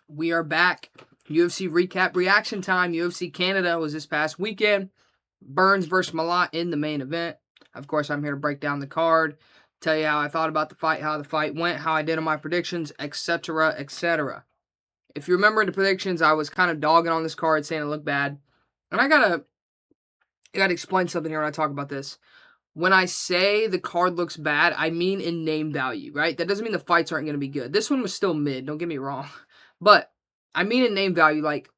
We are back. UFC recap reaction time. UFC Canada was this past weekend. Burns versus Malott in the main event. Of course, I'm here to break down the card, tell you how I thought about the fight, how the fight went, how I did on my predictions, etc., etc. If you remember the predictions, I was kind of dogging on this card, saying it looked bad. And I gotta explain something here when I talk about this. When I say the card looks bad, I mean in name value, right? That doesn't mean the fights aren't going to be good. This one was still mid, don't get me wrong. But I mean in name value, like,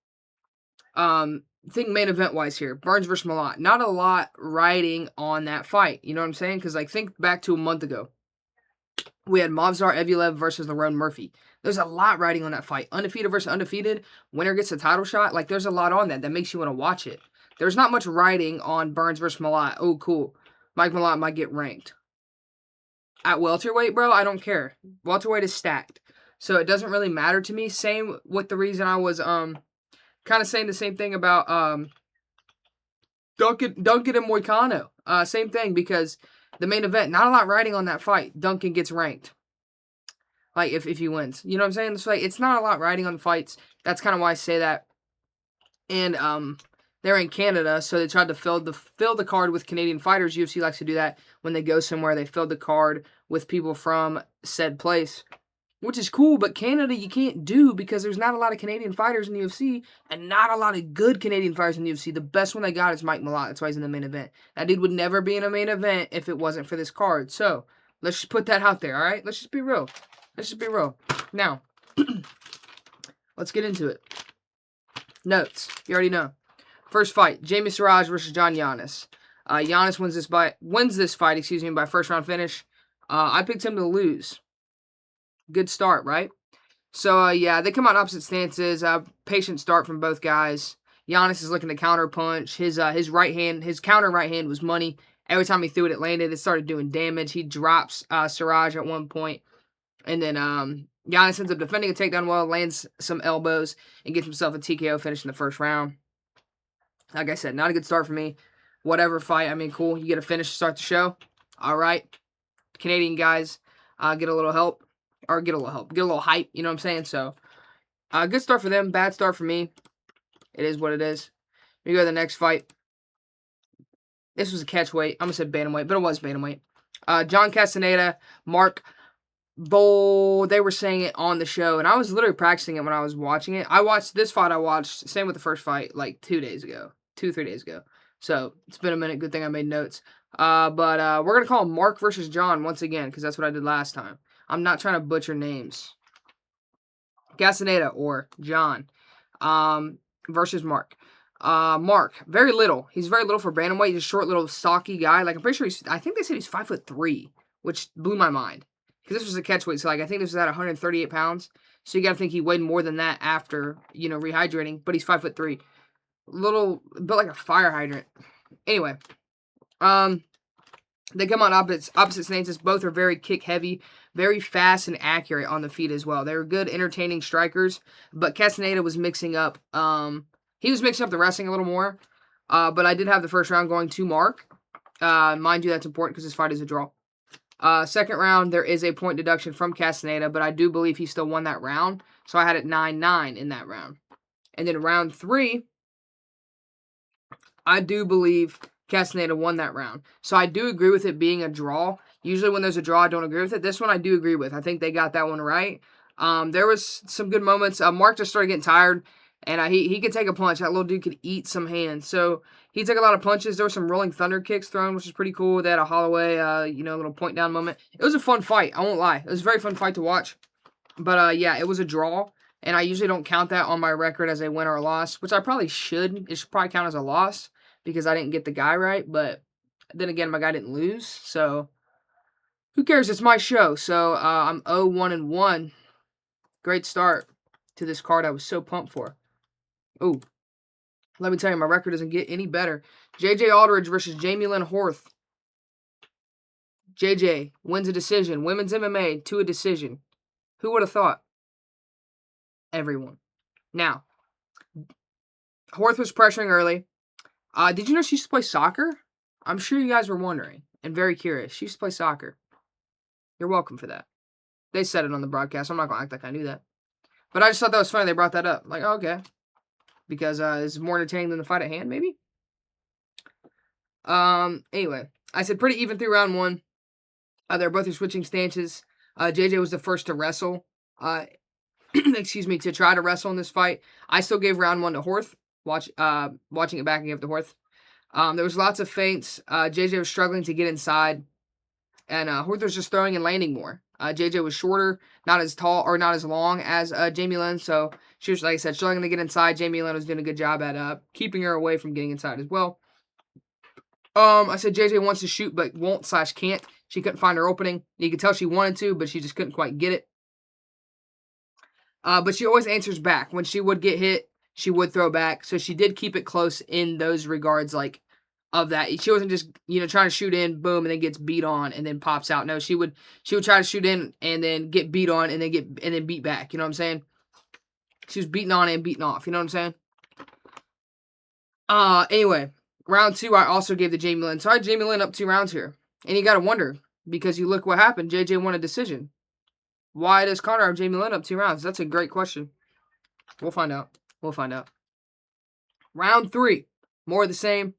think main event wise here. Burns versus Malott. Not a lot riding on that fight. You know what I'm saying? Because, like, think back to a month ago. We had Movsar Evloev versus Lerone Murphy. There's a lot riding on that fight. Undefeated versus undefeated. Winner gets a title shot. Like, there's a lot on that makes you want to watch it. There's not much riding on Burns versus Malott. Oh, cool. Mike Malott might get ranked. At welterweight, bro, I don't care. Welterweight is stacked. So it doesn't really matter to me. Same with the reason I was kind of saying the same thing about Duncan and Moicano. Same thing, because the main event, not a lot riding on that fight. Duncan gets ranked. Like, if he wins. You know what I'm saying? So, like, it's not a lot riding on the fights. That's kind of why I say that. And they're in Canada, so they tried to fill the card with Canadian fighters. UFC likes to do that when they go somewhere. They fill the card with people from said place, which is cool. But Canada, you can't do, because there's not a lot of Canadian fighters in the UFC, and not a lot of good Canadian fighters in the UFC. The best one they got is Mike Malott. That's why he's in the main event. That dude would never be in a main event if it wasn't for this card. So let's just put that out there, all right? Let's just be real. Now, let's get into it. Notes. You already know. First fight, Jamie Siraj versus John Giannis. Giannis wins this fight by first round finish. I picked him to lose. Good start, right? So yeah, they come out opposite stances. Patient start from both guys. Giannis is looking to counter punch. His right hand, his counter right hand was money. Every time he threw it, it landed. It started doing damage. He drops Siraj at one point, and then Giannis ends up defending a takedown well, lands some elbows, and gets himself a TKO finish in the first round. Like I said, not a good start for me. Whatever fight, I mean, cool. You get a finish to start the show. All right. Canadian guys get a little help. Or get a little hype. You know what I'm saying? So, good start for them. Bad start for me. It is what it is. We go to the next fight. This was a catch weight. I'm going to say bantamweight, but it was bantamweight. John Castaneda, Mark Bowl, they were saying it on the show, and I was literally practicing it when I was watching it. I watched this fight. Same with the first fight, like 3 days ago. So it's been a minute. Good thing I made notes. But we're gonna call him Mark versus John once again, because that's what I did last time. I'm not trying to butcher names. Castaneda or John, versus Mark. Mark, very little. He's very little for bantamweight. He's a short, little, stocky guy. Like, I'm pretty sure I think they said he's 5'3", which blew my mind. Because this was a catchweight, so, like, I think this was at 138 pounds. So you got to think he weighed more than that after, rehydrating. But he's 5'3". Little, built like a fire hydrant. Anyway, they come on opposite stances. Both are very kick heavy, very fast and accurate on the feet as well. They were good, entertaining strikers. But Castaneda was mixing up. He was mixing up the wrestling a little more. But I did have the first round going to Mark. Mind you, that's important because this fight is a draw. Second round, there is a point deduction from Castaneda, but I do believe he still won that round. So I had it 9-9 in that round. And then round 3, I do believe Castaneda won that round. So I do agree with it being a draw. Usually when there's a draw, I don't agree with it. This one I do agree with. I think they got that one right. There was some good moments. Mark just started getting tired, and he could take a punch. That little dude could eat some hands. So he took a lot of punches. There were some rolling thunder kicks thrown, which is pretty cool. They had a Holloway, little point down moment. It was a fun fight. I won't lie. It was a very fun fight to watch. But, yeah, it was a draw. And I usually don't count that on my record as a win or a loss, which I probably should. It should probably count as a loss because I didn't get the guy right. But then again, my guy didn't lose. So who cares? It's my show. So I'm 0-1-1. Great start to this card I was so pumped for. Oh, let me tell you, my record doesn't get any better. J.J. Aldridge versus Jamie Lynn Horth. J.J. wins a decision. Women's MMA to a decision. Who would have thought? Everyone. Now, Horth was pressuring early. Did you know she used to play soccer? I'm sure you guys were wondering and very curious. She used to play soccer. You're welcome for that. They said it on the broadcast. I'm not going to act like I knew that. But I just thought that was funny. They brought that up. Like, oh, okay. Because it's more entertaining than the fight at hand, maybe? Anyway. I said pretty even through round 1. They're both switching stances. JJ was the first to wrestle. Excuse me, to try to wrestle in this fight. I still gave round 1 to Horth. Watching it back, I gave it to Horth. There was lots of feints. JJ was struggling to get inside. And Horth was just throwing and landing more. JJ was shorter, not as tall or not as long as Jamie Lynn. So she was, like I said, struggling to get inside. Jamie Lynn was doing a good job at keeping her away from getting inside as well. I said JJ wants to shoot but won't/can't. She couldn't find her opening. You could tell she wanted to, but she just couldn't quite get it. But she always answers back. When she would get hit, she would throw back. So she did keep it close in those regards, like, of that. She wasn't just, trying to shoot in, boom, and then gets beat on and then pops out. No, she would try to shoot in and then get beat on and then beat back. You know what I'm saying? She was beating on and beating off. You know what I'm saying? Anyway, round 2, I also gave the Jamie Lynn. So I had Jamie Lynn up 2 rounds here. And you got to wonder, because you look what happened. JJ won a decision. Why does Connor have Jamie Lynn up 2 rounds? That's a great question. We'll find out. Round 3. More of the same.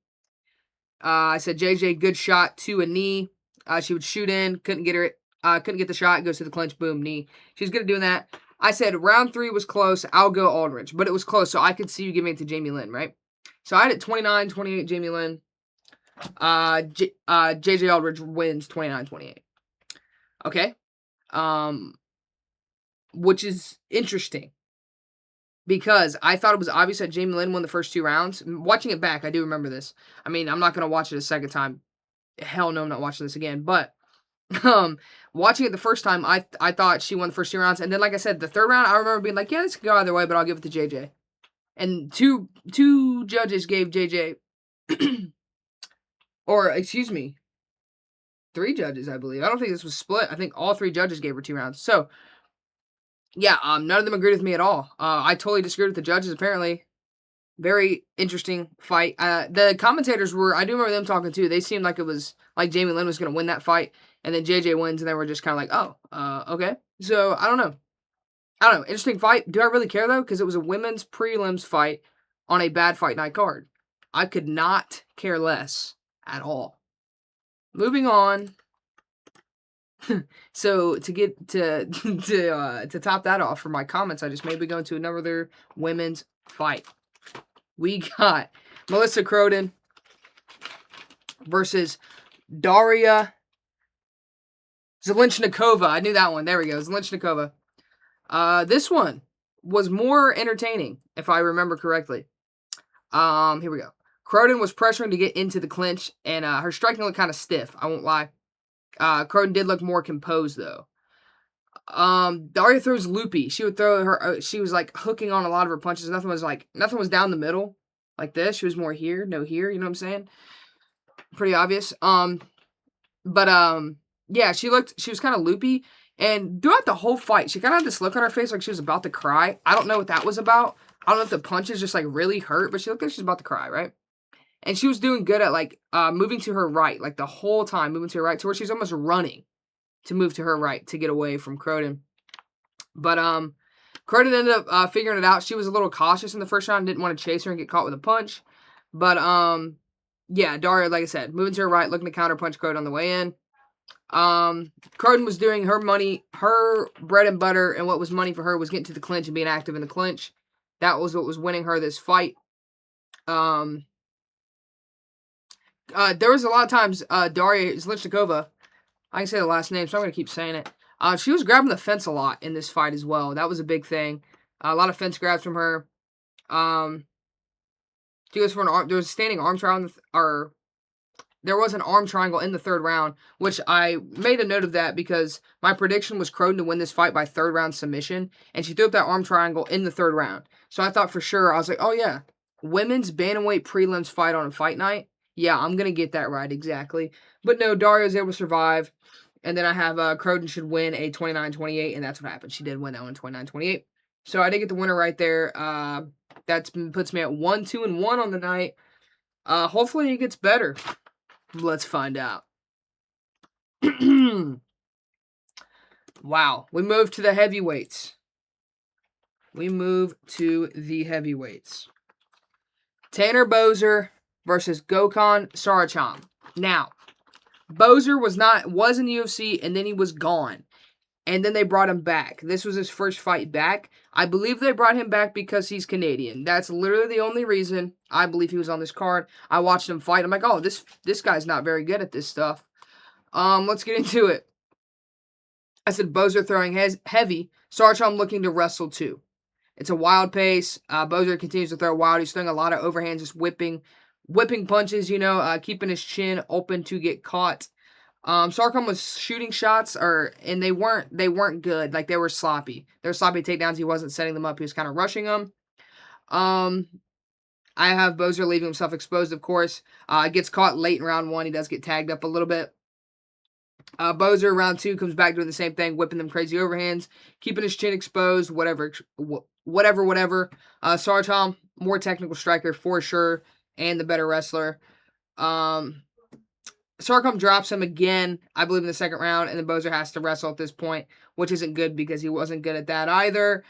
I said JJ, good shot to a knee. She would shoot in, couldn't get the shot, goes to the clinch, boom, knee. She's good at doing that. I said round 3 was close. I'll go Aldridge, but it was close, so I could see you giving it to Jamie Lynn, right? So I had it 29-28 Jamie Lynn. JJ Aldridge wins 29-28. Okay. Which is interesting. Because I thought it was obvious that Jamie Lynn won the first 2 rounds. Watching it back, I do remember this. I mean, I'm not going to watch it a second time. Hell no, I'm not watching this again. But watching it the first time, I thought she won the first 2 rounds. And then, like I said, the third round, I remember being like, yeah, this could go either way, but I'll give it to JJ. And two judges gave JJ, or excuse me, 3 judges, I believe. I don't think this was split. I think all 3 judges gave her 2 rounds. So, yeah, none of them agreed with me at all. I totally disagreed with the judges, apparently. Very interesting fight. The commentators I do remember them talking too. They seemed like it was like Jamie Lynn was going to win that fight, and then JJ wins, and they were just kind of like, oh, okay. So, I don't know. Interesting fight. Do I really care, though? Because it was a women's prelims fight on a bad fight night card. I could not care less at all. Moving on. So to get to top that off for my comments, I just maybe go into another women's fight. We got Melissa Croden versus Daria Zelenchnikova. I knew that one. There we go. Zelenchnikova. This one was more entertaining, if I remember correctly. Here we go. Croden was pressuring to get into the clinch, and her striking looked kind of stiff. I won't lie. Croden did look more composed, though. Daria throws loopy. She would throw her. She was like hooking on a lot of her punches. Nothing was down the middle like this. She was more here, no here. You know what I'm saying? Pretty obvious. Yeah, she was kind of loopy, and throughout the whole fight, she kind of had this look on her face like she was about to cry. I don't know what that was about. I don't know if the punches just like really hurt, but she looked like she was about to cry, right? And she was doing good at like moving to her right, like the whole time moving to her right, to where she's almost running to move to her right to get away from Croden. But Croden ended up figuring it out. She was a little cautious in the first round, didn't want to chase her and get caught with a punch. But yeah, Daria, like I said, moving to her right, looking to counter punch Croden on the way in. Croden was doing her bread and butter, and what was money for her was getting to the clinch and being active in the clinch. That was what was winning her this fight. There was a lot of times Daria Zelenchnikova, I can say the last name, so I'm going to keep saying it. She was grabbing the fence a lot in this fight as well. That was a big thing. A lot of fence grabs from her. She goes for there was a standing arm triangle, there was an arm triangle in the 3rd round, which I made a note of that because my prediction was Croden to win this fight by 3rd round submission, and she threw up that arm triangle in the 3rd round. So I thought for sure, I was like, oh yeah, women's bantamweight prelims fight on a fight night. Yeah, I'm going to get that right, exactly. But no, Daria was able to survive. And then I have Croden should win a 29-28, and that's what happened. She did win that one 29-28. So I did get the winner right there. That puts me at 1-2-1 on the night. Hopefully it gets better. Let's find out. Wow. We moved to the heavyweights. we move to the heavyweights. Tanner Boser versus Gokhan Saracham. Now, Boser was in the UFC and then he was gone. And then they brought him back. This was his first fight back. I believe they brought him back because he's Canadian. That's literally the only reason I believe he was on this card. I watched him fight. I'm like, oh, this guy's not very good at this stuff. Let's get into it. I said Boser throwing heavy. Sarcham looking to wrestle too. It's a wild pace. Boser continues to throw wild. He's throwing a lot of overhands, just whipping punches, keeping his chin open to get caught. Sarcom was shooting shots, and they weren't good. Like, they were sloppy. They were sloppy takedowns. He wasn't setting them up. He was kind of rushing them. I have Boser leaving himself exposed, of course. Gets caught late in round 1. He does get tagged up a little bit. Boser, round 2, comes back doing the same thing, whipping them crazy overhands, keeping his chin exposed, whatever. Sarchom, more technical striker for sure, and the better wrestler. Sarcom drops him again, I believe, in the second round, and then Boser has to wrestle at this point, which isn't good because he wasn't good at that either.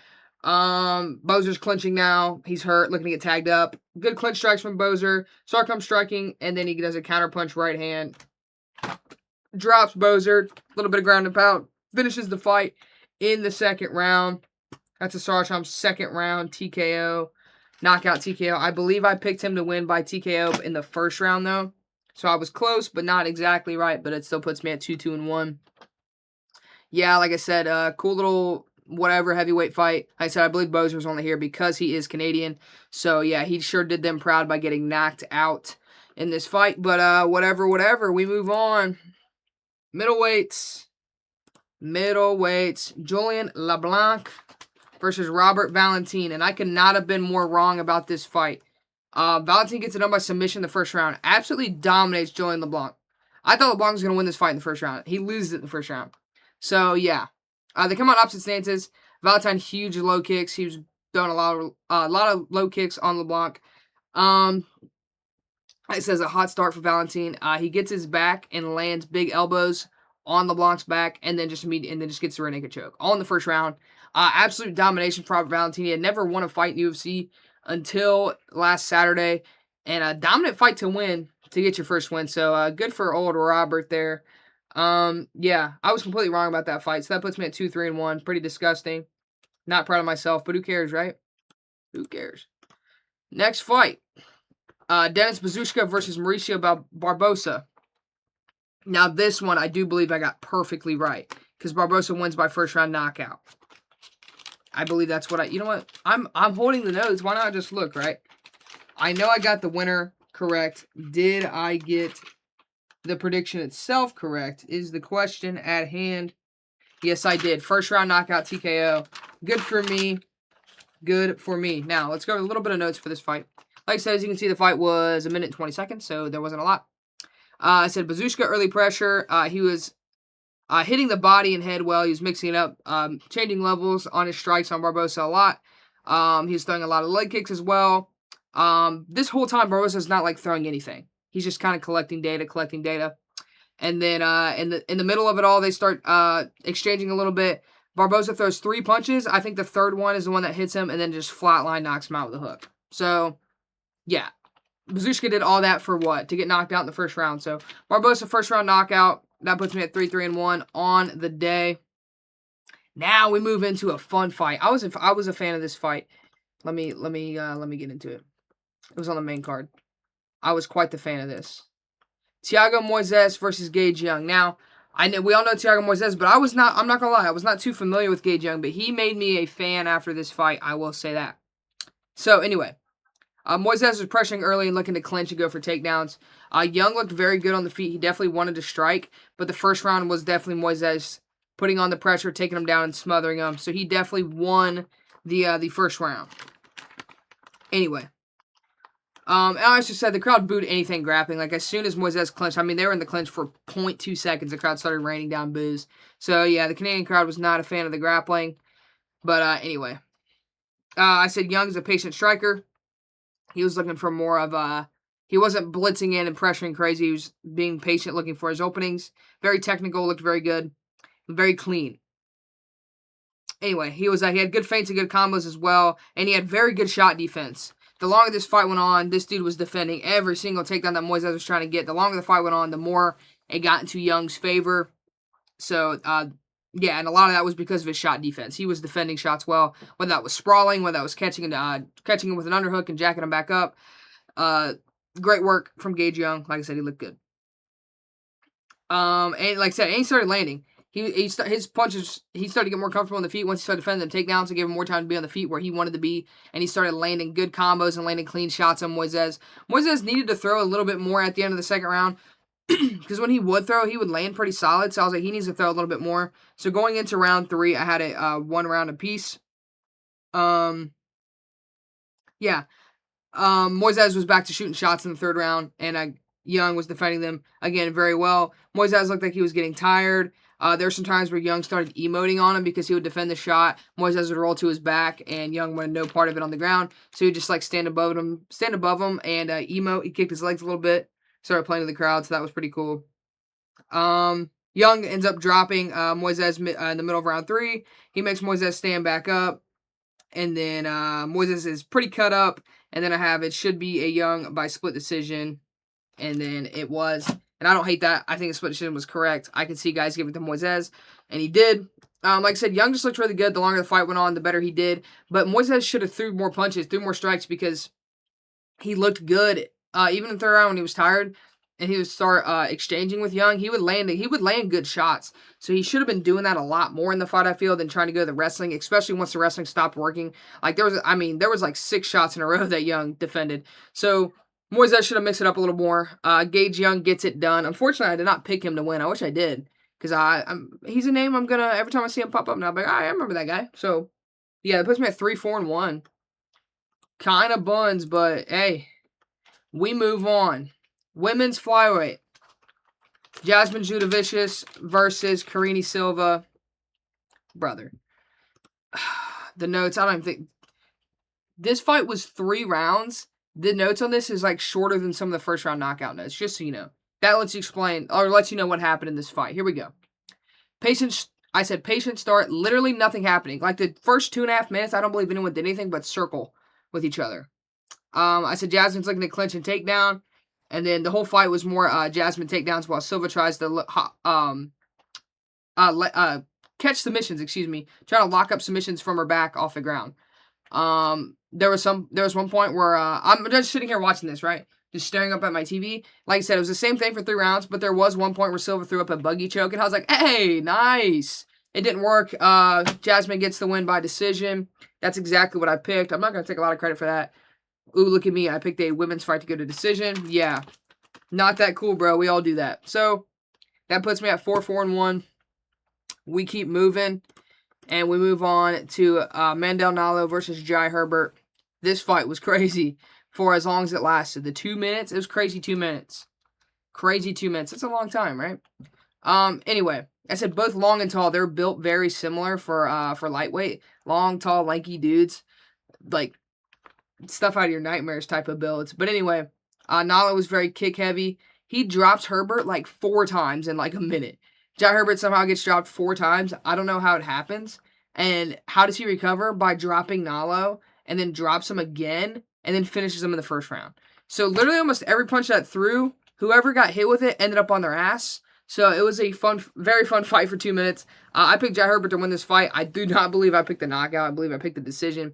Boser's clinching now. He's hurt, looking to get tagged up. Good clinch strikes from Boser. Sarcom striking, and then he does a counterpunch right hand. Drops Boser. A little bit of ground and pound. Finishes the fight in the second round. That's a Sarchom second round TKO. Knockout TKO. I believe I picked him to win by TKO in the first round, though. So I was close, but not exactly right. But it still puts me at 2-2-1. Yeah, like I said, cool little whatever heavyweight fight. Like I said, I believe Boser was only here because he is Canadian. So yeah, he sure did them proud by getting knocked out in this fight. But whatever. We move on. Middleweights. Julian LeBlanc versus Robert Valentin. And I could not have been more wrong about this fight. Valentin gets it done by submission in the first round. Absolutely dominates Julian LeBlanc. I thought LeBlanc was going to win this fight in the first round. He loses it in the first round. So, yeah. They come on opposite stances. Valentin, huge low kicks. He was throwing a lot of low kicks on LeBlanc. It says a hot start for Valentin. He gets his back and lands big elbows on LeBlanc's back, and then just gets the rear naked choke. All in the first round. Absolute domination for Robert Valentin. He had never won a fight in UFC until last Saturday, and a dominant fight to win to get your first win. So good for old Robert there. Yeah, I was completely wrong about that fight. So that puts me at 2-3-1. Pretty disgusting. Not proud of myself, but who cares, right? Who cares? Next fight. Dennis Bazushka versus Mauricio Barbosa. Now this one I do believe I got perfectly right because Barbosa wins by first round knockout. I believe that's what you know what? I'm holding the notes. Why not just look, right? I know I got the winner correct. Did I get the prediction itself correct? Is the question at hand. Yes, I did. First round knockout TKO. Good for me. Good for me. Now, let's go over a little bit of notes for this fight. Like I said, as you can see, the fight was 1 minute and 20 seconds, so there wasn't a lot. I said Bazushka early pressure. He was hitting the body and head well. He was mixing it up, changing levels on his strikes on Barbosa a lot. He was throwing a lot of leg kicks as well. This whole time, Barbosa's not like throwing anything. He's just kind of collecting data. And then in the middle of it all, they start exchanging a little bit. Barbosa throws 3 punches. I think the third one is the one that hits him and then just flatline knocks him out with a hook. So, yeah. Bazushka did all that for what? To get knocked out in the first round. So, Barbosa first round knockout. That puts me at 3-3-1 on the day. Now we move into a fun fight. I was a fan of this fight. Let me get into it. It was on the main card. I was quite the fan of this. Thiago Moises versus Gage Young. Now, we all know Thiago Moises, but I'm not gonna lie, I was not too familiar with Gage Young, but he made me a fan after this fight. I will say that. So anyway, Moises was pressuring early and looking to clinch and go for takedowns. Young looked very good on the feet. He definitely wanted to strike, but the first round was definitely Moises putting on the pressure, taking him down and smothering him. So he definitely won the first round. Anyway. I also said the crowd booed anything grappling. Like, as soon as Moises clinched, I mean, they were in the clinch for 0.2 seconds. The crowd started raining down boos. So, yeah, the Canadian crowd was not a fan of the grappling. But, anyway. I said Young is a patient striker. He was looking for more of he wasn't blitzing in and pressuring crazy. He was being patient, looking for his openings. Very technical, looked very good. Very clean. Anyway, he had good feints and good combos as well, and he had very good shot defense. The longer this fight went on, this dude was defending every single takedown that Moises was trying to get. The longer the fight went on, the more it got into Young's favor. So, yeah, and a lot of that was because of his shot defense. He was defending shots well, whether that was sprawling, whether that was catching him with an underhook and jacking him back up. Great work from Gage Young. Like I said, he looked good. And like I said, and he started landing. His punches, he started to get more comfortable on the feet once he started defending them takedowns to give him more time to be on the feet where he wanted to be, and he started landing good combos and landing clean shots on Moises. Moises needed to throw a little bit more at the end of the second round because when he would throw, he would land pretty solid, so I was like, he needs to throw a little bit more. So going into round 3, I had it 1 round apiece. Yeah. Moises was back to shooting shots in the third round, and Young was defending them, again, very well. Moises looked like he was getting tired. There were some times where Young started emoting on him because he would defend the shot. Moises would roll to his back, and Young wanted no part of it on the ground. So he would just like stand above him, and emote. He kicked his legs a little bit, started playing to the crowd, so that was pretty cool. Young ends up dropping Moises in the middle of round 3. He makes Moises stand back up, and then Moises is pretty cut up. And then I have it should be a Young by split decision, and then it was. And I don't hate that. I think the split decision was correct. I could see guys giving it to Moises, and he did. Like I said, Young just looked really good. The longer the fight went on, the better he did. But Moises should have threw more punches, threw more strikes, because he looked good. Even in the third round when he was tired, and he would start exchanging with Young, he would land good shots. So he should have been doing that a lot more in the fight, I feel, than trying to go to the wrestling, especially once the wrestling stopped working. Like there was like 6 shots in a row that Young defended. So Moises should have mixed it up a little more. Gage Young gets it done. Unfortunately, I did not pick him to win. I wish I did, because he's a name I'm gonna, every time I see him pop up now, I'm like, I remember that guy. So yeah, that puts me at 3-4-1. Kind of buns, but hey, we move on. Women's flyweight. Jasmine Judovicius versus Karine Silva. Brother. The notes, I don't even think. This fight was 3 rounds. The notes on this is like shorter than some of the first round knockout notes, just so you know. That lets you explain, or lets you know what happened in this fight. Here we go. I said patient start, literally nothing happening. Like the first 2.5 minutes, I don't believe anyone did anything but circle with each other. I said Jasmine's looking to clinch and takedown. And then the whole fight was more Jasmine takedowns while Silva tries to catch submissions, trying to lock up submissions from her back off the ground. There was one point where I'm just sitting here watching this, right? Just staring up at my TV. Like I said, it was the same thing for 3 rounds, but there was one point where Silva threw up a buggy choke, and I was like, hey, nice. It didn't work. Jasmine gets the win by decision. That's exactly what I picked. I'm not going to take a lot of credit for that. Ooh, look at me. I picked a women's fight to go to decision. Yeah. Not that cool, bro. We all do that. So, that puts me at 4-4-1. We keep moving. And we move on to Mandel Nalo versus Jai Herbert. This fight was crazy for as long as it lasted. The 2 minutes, it was crazy 2 minutes. Crazy 2 minutes. It's a long time, right? Anyway, I said both long and tall. They're built very similar for lightweight. Long, tall, lanky dudes. Like, stuff out of your nightmares type of builds. But anyway, Nalo was very kick heavy. He drops Herbert like 4 times in like a minute. Jai Herbert somehow gets dropped 4 times. I don't know how it happens. And how does he recover? By dropping Nalo and then drops him again and then finishes him in the first round. So literally almost every punch that threw, whoever got hit with it ended up on their ass. So it was a very fun fight for 2 minutes. I picked Jai Herbert to win this fight. I do not believe I picked the knockout. I believe I picked the decision.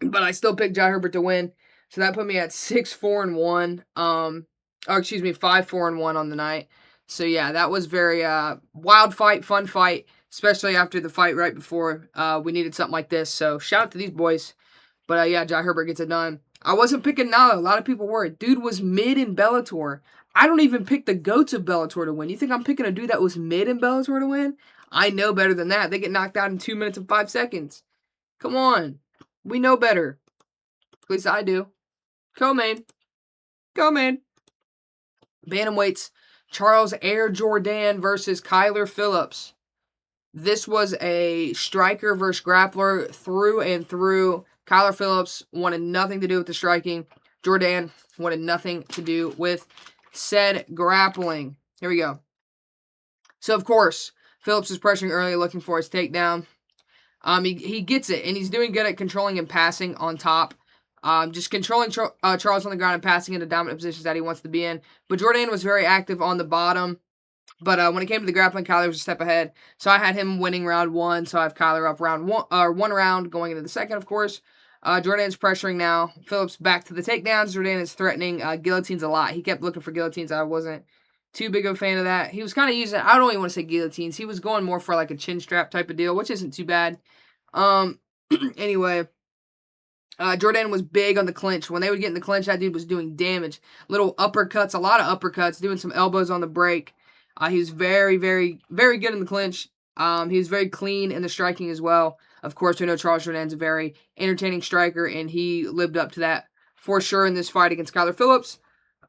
But I still picked Jai Herbert to win. So that put me at 6-4-1. 5-4-1 on the night. So yeah, that was very wild fight, fun fight, especially after the fight right before. We needed something like this. So shout out to these boys. But yeah, Jai Herbert gets it done. I wasn't picking Nalo. A lot of people were. Dude was mid in Bellator. I don't even pick the GOATs of Bellator to win. You think I'm picking a dude that was mid in Bellator to win? I know better than that. They get knocked out in 2 minutes and 5 seconds. Come on. We know better. At least I do. Co-main. Bantamweights. Charles Air Jordan versus Kyler Phillips. This was a striker versus grappler through and through. Kyler Phillips wanted nothing to do with the striking. Jordan wanted nothing to do with said grappling. Here we go. So, of course, Phillips was pressuring early, looking for his takedown. He gets it, and he's doing good at controlling and passing on top. Just controlling Charles on the ground and passing into dominant positions that he wants to be in. But Jordan was very active on the bottom. But when it came to the grappling, Kyler was a step ahead. So I had him winning round 1. So I have Kyler up round 1, one round going into the second, of course. Jordan's pressuring now. Phillips back to the takedowns. Jordan is threatening guillotines a lot. He kept looking for guillotines. I wasn't too big of a fan of that. He was kind of using, I don't even want to say guillotines. He was going more for like a chin strap type of deal, which isn't too bad. Anyway, Jordan was big on the clinch. When they would get in the clinch, that dude was doing damage. Little uppercuts, a lot of uppercuts, doing some elbows on the break. He was very, very, very good in the clinch. He was very clean in the striking as well. Of course, we know Charles Jordan's a very entertaining striker, and he lived up to that for sure in this fight against Kyler Phillips.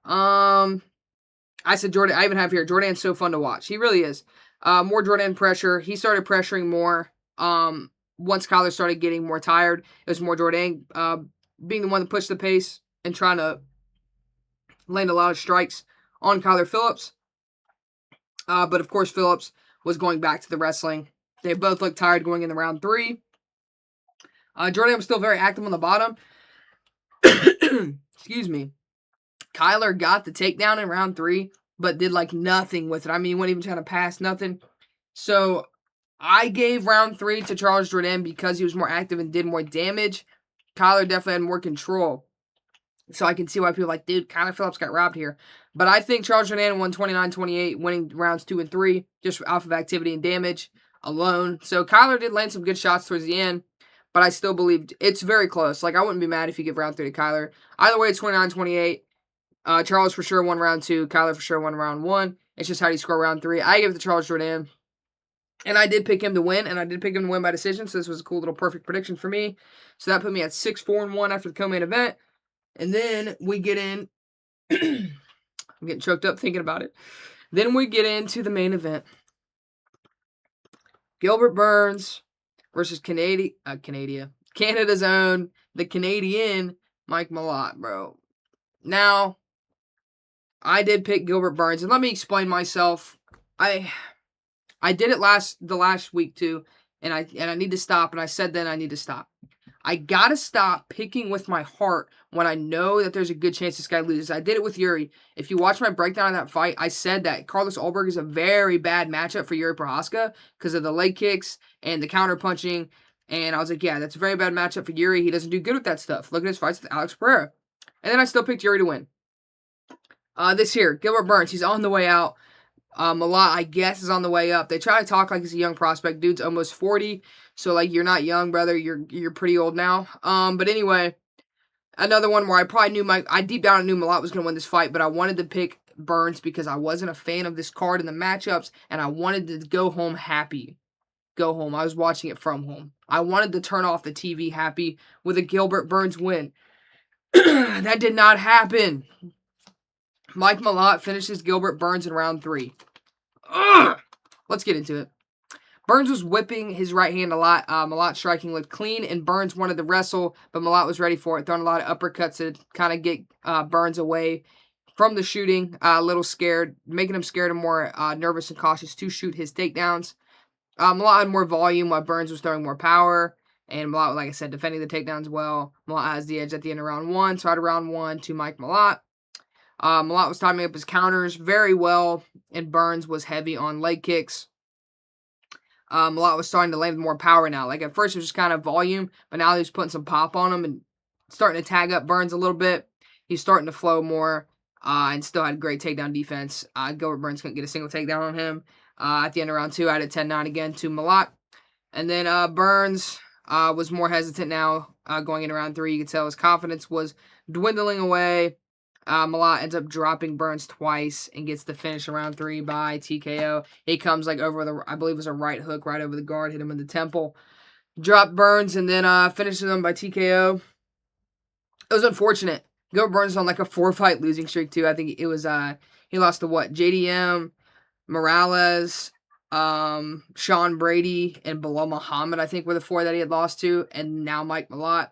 I said Jordan. I even have here, Jordan's so fun to watch. He really is. More Jordan pressure. He started pressuring more. Once Kyler started getting more tired, it was more Jordan being the one that pushed the pace and trying to land a lot of strikes on Kyler Phillips. But of course, Phillips was going back to the wrestling. They both looked tired going into round 3. Jordan was still very active on the bottom. Excuse me. Kyler got the takedown in round 3, but did like nothing with it. I mean, he wasn't even trying to pass, nothing. So I gave round 3 to Charles Jordan because he was more active and did more damage. Kyler definitely had more control. So I can see why people are like, dude, Kyler Phillips got robbed here. But I think Charles Jordan won 29-28, winning rounds 2 and 3, just off of activity and damage alone. So Kyler did land some good shots towards the end, but I still believe it's very close. Like, I wouldn't be mad if you give round 3 to Kyler. Either way, it's 29-28. Charles for sure won round 2. Kyler for sure won round 1. It's just how do you score round 3. I give it to Charles Jordan. And I did pick him to win, and I did pick him to win by decision, so this was a cool little perfect prediction for me. So that put me at 6-4-1 after the co-main event. And then we get in. I'm getting choked up thinking about it. Then we get into the main event. Gilbert Burns versus Canada's own, the Canadian Mike Malott, bro. Now, I did pick Gilbert Burns, and let me explain myself. I did it the last week too, and I need to stop, and I said then I need to stop. I gotta stop picking with my heart when I know that there's a good chance this guy loses. I did it with Yuri. If you watch my breakdown of that fight, I said that Carlos Ulberg is a very bad matchup for Yuri Prochazka because of the leg kicks and the counter punching. And I was like, yeah, that's a very bad matchup for Yuri. He doesn't do good with that stuff. Look at his fights with Alex Pereira. And then I still picked Yuri to win. This here, Gilbert Burns, he's on the way out. Malott, I guess, is on the way up. They try to talk like he's a young prospect. Dude's almost 40, so like you're not young, brother. You're pretty old now. But anyway, another one where I probably knew I deep down knew Malott was gonna win this fight, but I wanted to pick Burns because I wasn't a fan of this card and the matchups, and I wanted to go home happy. Go home. I was watching it from home. I wanted to turn off the TV happy with a Gilbert Burns win. That did not happen. Mike Malott finishes Gilbert Burns in round 3. Let's get into it. Burns was whipping his right hand a lot. Malott striking looked clean, and Burns wanted to wrestle, but Malott was ready for it, throwing a lot of uppercuts to kind of get Burns away from the shooting, a little scared, making him scared and more nervous and cautious to shoot his takedowns. Malott had more volume while Burns was throwing more power, and Malott, like I said, defending the takedowns well. Malott has the edge at the end of round 1, so I had round 1 to Mike Malott. Malott was timing up his counters very well, and Burns was heavy on leg kicks. Malott was starting to land more power now. Like, at first, it was just kind of volume, but now he was putting some pop on him and starting to tag up Burns a little bit. He's starting to flow more, and still had great takedown defense. Gilbert Burns couldn't get a single takedown on him. At the end of round 2, I had a 10-9 again to Malott. And then Burns was more hesitant now going into round 3. You could tell his confidence was dwindling away. Malott ends up dropping Burns twice and gets the finish in round 3 by TKO. He comes like over the, I believe it was a right hook right over the guard, hit him in the temple. Dropped Burns and then finishes him by TKO. It was unfortunate. Gilbert Burns is on like a 4-fight losing streak too. I think it was, he lost to what? JDM, Morales, Sean Brady, and Bilal Muhammad, I think were the 4 that he had lost to. And now Mike Malott.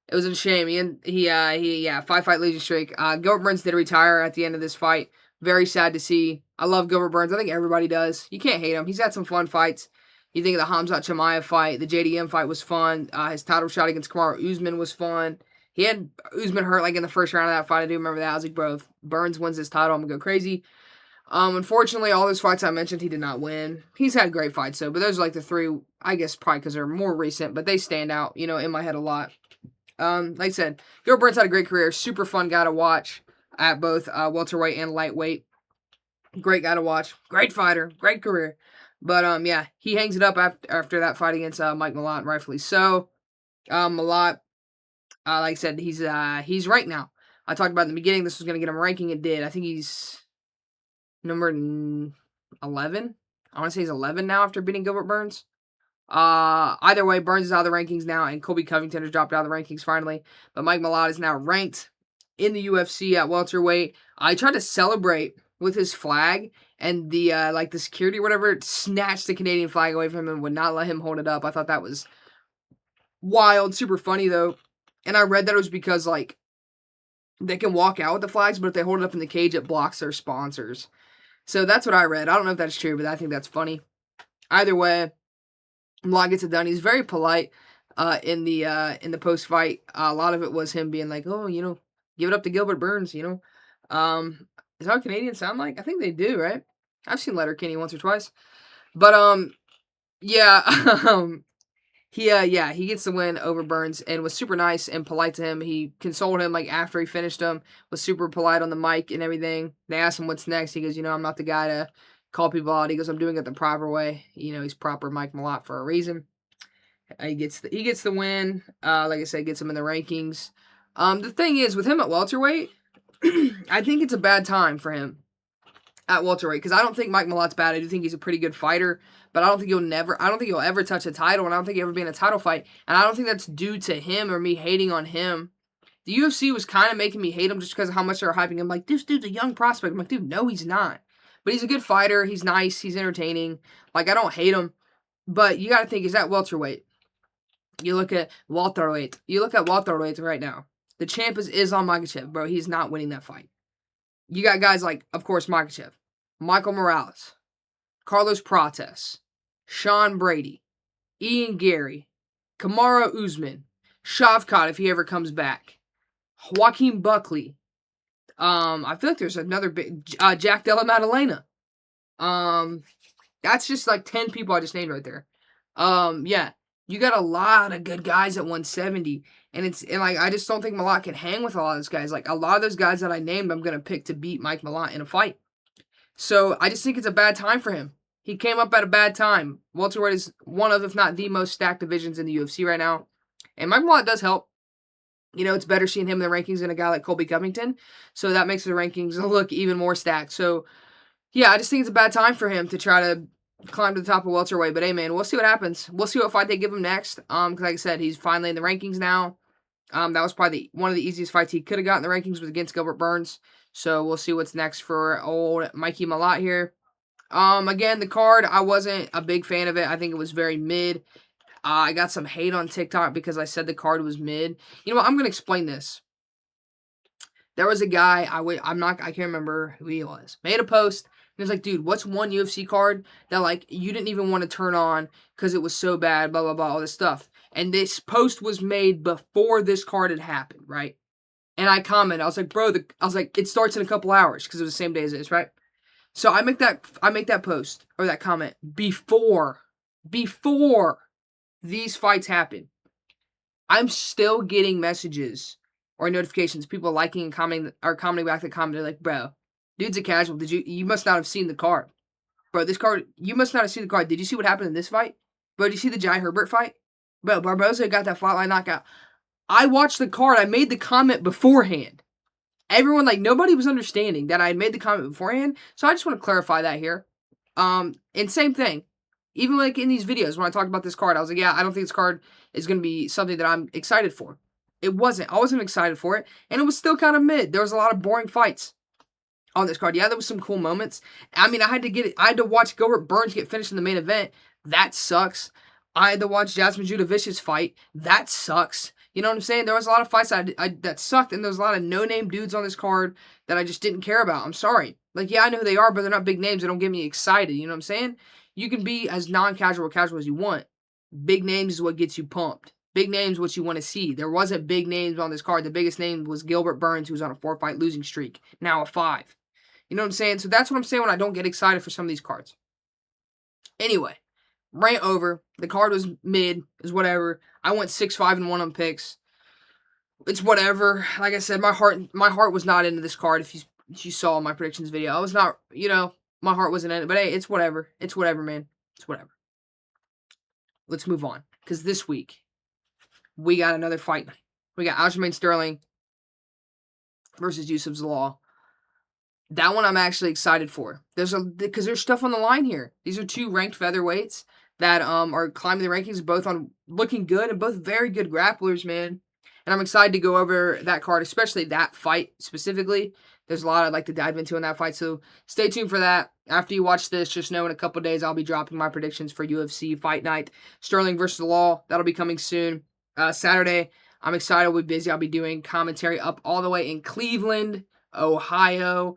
It was a shame. He 5-fight losing streak. Gilbert Burns did retire at the end of this fight. Very sad to see. I love Gilbert Burns. I think everybody does. You can't hate him. He's had some fun fights. You think of the Khamzat Chimaev fight, the JDM fight was fun. His title shot against Kamaru Usman was fun. He had Usman hurt like in the first round of that fight. I do remember that. I was like, bro, if Burns wins this title, I'm gonna go crazy. Unfortunately, all those fights I mentioned, he did not win. He's had great fights though, but those are like the three, I guess, probably because they're more recent, but they stand out, in my head a lot. Like I said, Gilbert Burns had a great career. Super fun guy to watch at both welterweight and lightweight. Great guy to watch. Great fighter. Great career. But yeah, he hangs it up after that fight against Mike Malott, rightfully so. Malott, like I said, he's ranked now. I talked about in the beginning this was going to get him ranking. It did. I think he's number 11. I want to say he's 11 now after beating Gilbert Burns. Either way, Burns is out of the rankings now, and Colby Covington has dropped out of the rankings finally. But Mike Malott is now ranked in the UFC at welterweight. I tried to celebrate with his flag, and the the security or whatever snatched the Canadian flag away from him and would not let him hold it up. I thought that was wild, super funny though. And I read that it was because they can walk out with the flags, but if they hold it up in the cage, it blocks their sponsors. So that's what I read. I don't know if that's true, but I think that's funny. Either way, Malott gets it done. He's very polite in the post fight. A lot of it was him being like, "Oh, give it up to Gilbert Burns." Is that what Canadians sound like? I think they do, right? I've seen Letterkenny once or twice, but yeah, he gets the win over Burns and was super nice and polite to him. He consoled him after he finished him, was super polite on the mic and everything. They asked him what's next. He goes, I'm not the guy to call people out. He goes, I'm doing it the proper way. He's proper Mike Malott for a reason. He gets the win. Like I said, gets him in the rankings. The thing is with him at welterweight, I think it's a bad time for him at welterweight because I don't think Mike Malott's bad. I do think he's a pretty good fighter. But I don't think he'll ever touch a title, and I don't think he'll ever be in a title fight. And I don't think that's due to him or me hating on him. The UFC was kind of making me hate him just because of how much they were hyping him. Like, this dude's a young prospect. I'm like, dude, no, he's not. But he's a good fighter. He's nice. He's entertaining. I don't hate him. But you got to think, is that welterweight? You look at welterweight. Right now. The champ is Islam Makhachev, bro. He's not winning that fight. You got guys like, of course, Makhachev, Michael Morales, Carlos Prates, Sean Brady, Ian Gary, Kamaru Usman, Shavkat if he ever comes back, Joaquin Buckley. I feel like there's another big Jack Della Maddalena. That's just 10 people I just named right there. Yeah, you got a lot of good guys at 170, and I just don't think Malott can hang with a lot of those guys. A lot of those guys that I named, I'm gonna pick to beat Mike Malott in a fight. So I just think it's a bad time for him. He came up at a bad time. Welterweight is one of, if not the most stacked divisions in the UFC right now. And Mike Malott does help. It's better seeing him in the rankings than a guy like Colby Covington. So that makes the rankings look even more stacked. So, yeah, I just think it's a bad time for him to try to climb to the top of welterweight. But, hey, man, we'll see what happens. We'll see what fight they give him next. Because, like I said, he's finally in the rankings now. That was probably one of the easiest fights he could have gotten in the rankings was against Gilbert Burns. So we'll see what's next for old Mikey Malott here. Again, the card, I wasn't a big fan of it. I think it was very mid. I got some hate on TikTok because I said the card was mid. You know what? I'm going to explain this. There was a guy, I can't remember who he was, made a post. He was like, dude, what's one UFC card that, you didn't even want to turn on because it was so bad, blah, blah, blah, all this stuff. And this post was made before this card had happened, right? And I commented, I was like, bro, it starts in a couple hours because it was the same day as this, right? So I make that post or that comment before these fights happen. I'm still getting messages or notifications, people liking and commenting back the comment. They're like, bro, dude's a casual. You must not have seen the card. Bro, this card, you must not have seen the card. Did you see what happened in this fight? Bro, did you see the Jai Herbert fight? Bro, Barboza got that flatline knockout. I watched the card. I made the comment beforehand. Everyone, nobody was understanding that I had made the comment beforehand. So I just want to clarify that here. And same thing. Even in these videos, when I talked about this card, I was like, yeah, I don't think this card is going to be something that I'm excited for. It wasn't. I wasn't excited for it. And it was still kind of mid. There was a lot of boring fights on this card. Yeah, there was some cool moments. I mean, I had to watch Gilbert Burns get finished in the main event. That sucks. I had to watch Jasmine Judovicich's fight. That sucks. You know what I'm saying? There was a lot of fights that sucked, and there was a lot of no-name dudes on this card that I just didn't care about. I'm sorry. Yeah, I know who they are, but they're not big names. They don't get me excited. You know what I'm saying? you can be as non-casual or casual as you want. Big names is what gets you pumped. Big names what you want to see. There wasn't big names on this card. The biggest name was Gilbert Burns, who was on a 4-fight losing streak, now a 5. You know what I'm saying? So that's what I'm saying when I don't get excited for some of these cards. Anyway, rant over. The card was mid, is whatever. I went 6-5-1 on picks. It's whatever. Like I said, my heart was not into this card. If you saw my predictions video, I was not. My heart wasn't in it. But hey, it's whatever. It's whatever, man. It's whatever. Let's move on, because this week we got another fight night. We got Aljamain Sterling versus Yusuf Zalal. That one I'm actually excited for. Because there's stuff on the line here. These are 2 ranked featherweights that are climbing the rankings, both on looking good and both very good grapplers, man. And I'm excited to go over that card, especially that fight specifically. There's a lot I'd like to dive into in that fight, so stay tuned for that. After you watch this, just know in a couple of days I'll be dropping my predictions for UFC Fight Night. Sterling versus Zalal. That'll be coming soon. Saturday, I'm excited. We'll be busy. I'll be doing commentary up all the way in Cleveland, Ohio,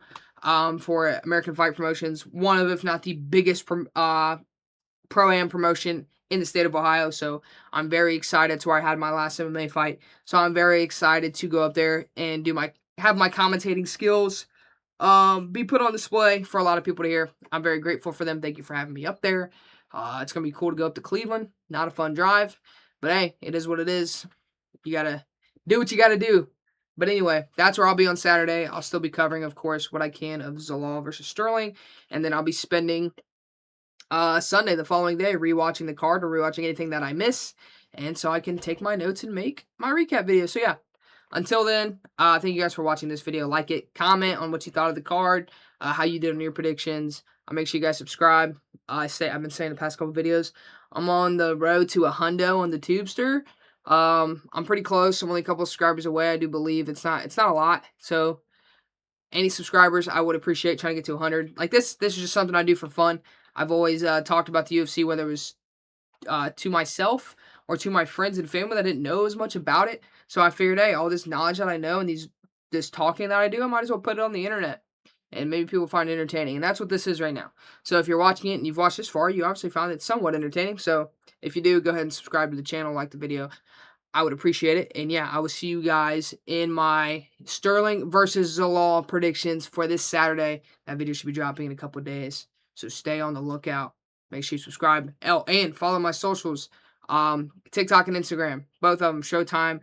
for American Fight Promotions. One of, if not the biggest pro-am promotion in the state of Ohio. So I'm very excited. It's where I had my last MMA fight. So I'm very excited to go up there and have my commentating skills be put on display for a lot of people to hear. I'm very grateful for them. Thank you for having me up there. It's going to be cool to go up to Cleveland. Not a fun drive, but hey, it is what it is. You got to do what you got to do. But anyway, that's where I'll be on Saturday. I'll still be covering, of course, what I can of Zalal versus Sterling. And then I'll be spending Sunday, the following day, rewatching the card or rewatching anything that I miss. And so I can take my notes and make my recap video. So yeah, until then, thank you guys for watching this video. Like it, comment on what you thought of the card, how you did on your predictions. Make sure you guys subscribe. I've been saying the past couple videos, I'm on the road to 100 on the Tubester. I'm pretty close. I'm only a couple of subscribers away. I do believe it's not a lot. So any subscribers, I would appreciate trying to get to 100. Like this is just something I do for fun. I've always talked about the UFC, whether it was to myself or to my friends and family that didn't know as much about it. So I figured, hey, all this knowledge that I know and this talking that I do, I might as well put it on the internet. And maybe people find it entertaining. And that's what this is right now. So if you're watching it and you've watched this far, you obviously found it somewhat entertaining. So if you do, go ahead and subscribe to the channel, like the video. I would appreciate it. And yeah, I will see you guys in my Sterling versus Zalal predictions for this Saturday. That video should be dropping in a couple of days. So stay on the lookout. Make sure you subscribe. And follow my socials. TikTok and Instagram. Both of them. Showtime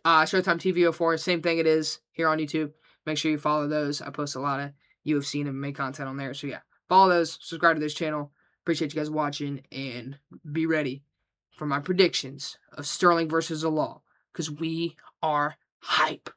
TV04. Same thing it is here on YouTube. Make sure you follow those. I post a lot of UFC and MMA content on there. So yeah, follow those. Subscribe to this channel. Appreciate you guys watching. And be ready for my predictions of Sterling versus Zalal, because we are hype.